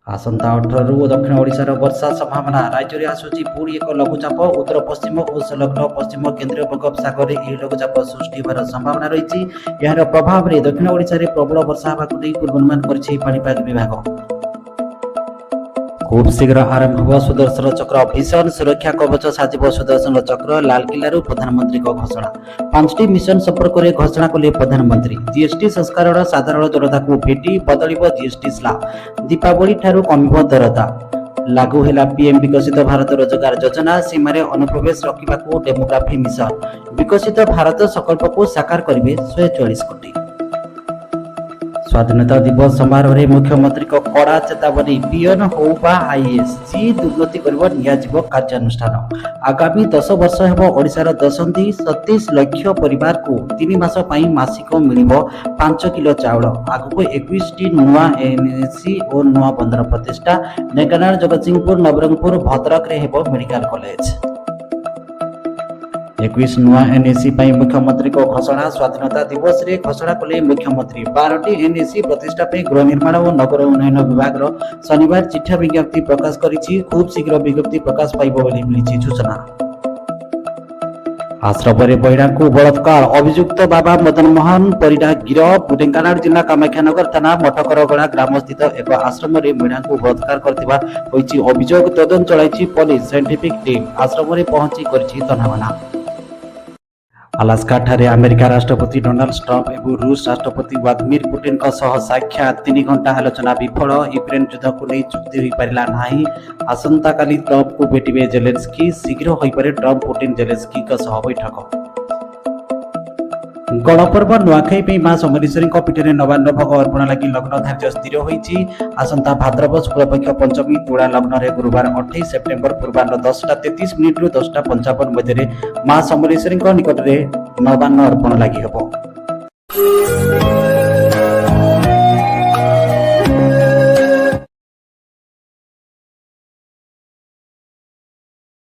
आसंता 18 दक्षिण ओडिशार वर्षा संभावना राज्य में आसूची पुणी एक लघुचाप उत्तर पश्चिम और संलग्न पश्चिम केन्द्रीय बंगोपसागर में यह लघुचाप सृष्टि होवार संभावना रही। यार प्रभाव में दक्षिण ओडिशा रे प्रबल वर्षा होगा नहीं पूर्वानुमान कर पाणीपाग विभाग। खूब शीघ्र आरंभ हो सुदर्शन चक्र भीषण सुरक्षा कवच साजिब सुदर्शन चक्र लालकिल्लू प्रधानमंत्री घोषणा 5टी मिशन संपर्क में घोषणा कले प्रधानमंत्री। जीएसटी संस्करण साधारण जनता को भेटी बदल जीएसटी स्लैब दीपावली ठारू कमिब दरदा लागू है पीएम विकसित भारत रोजगार योजना सीमार अनुप्रवेश रखा डेमोग्राफी मिशन विकसित भारत संकल्प को साकार करेंगे 144 कोटी। स्वाधीनता दिवस समारोह में मुख्यमंत्री को कड़ा चेतावनी पीएन हो आईएएस जी दुर्गति कर कार्यानुष्ठान आगामी 10 वर्ष हेब ओडिशार दशंधि 37 लाख परिवार को 3 मास मासिक मिल 5 किलो चाउल आगक 21टी नुआ एनएसी और नुआ बंदर प्रतिष्ठा ढेंकानाल जगतसिंहपुर नवरंगपुर भद्रक रे हेब मेडिकल कॉलेज 21 नुआ एनएसी मुख्यमंत्री को घोषणा स्वाधीनता दिवस रे घोषणा कले मुख्यमंत्री 12टी एनएसी प्रतिष्ठा नगर निर्माण और नगर उन्नयन विभाग शनिवार चिठा विज्ञप्ति प्रकाश करिछि। खूब शीघ्र विज्ञप्ति प्रकाश पाइब बोली मिलिछि सूचना। आश्रम बहिरा को बलात्कार अभियुक्त बाबा मदन मोहन परिडा गिरफ ढेंकानाल जिला कामाख्यानगर थाना मठकरगड़ा ग्राम स्थित एक आश्रम महिला को बलात्कार करथिबा होइछि अभियोग। तदंत चलाइछि पुलिस साइंटिफिक टीम आश्रम पहुंची करिछि तनावना। अलास्का ठारे अमेरिका राष्ट्रपति डोनाल्ड ट्रंप एवं रूस राष्ट्रपति व्लादिमीर पुतिन साक्षात 3 घंटा आलोचना विफल यूक्रेन युद्ध को नहीं चुक्ति हो पारा ना। आसंता काली ट्रंप को भेटे जेलेंस्की शीघ्र हो पारे ट्रंप पुतिन जेलेंस्की बैठक। गणपर्व नुआखाई मां समलेश्वरी पीठे नवान्न भोग अर्पण लगी लग्न धार्य स्थिर होईछि। आसंता भाद्रव शुक्लपक्ष पंचमी तुला लग्न रे गुरुवार 28 सेप्टेम्बर पूर्वाह्न 10:33 रु 10:55 मध्य मां समलेश्वरी निकट में नवान्न अर्पण लगी हेबो।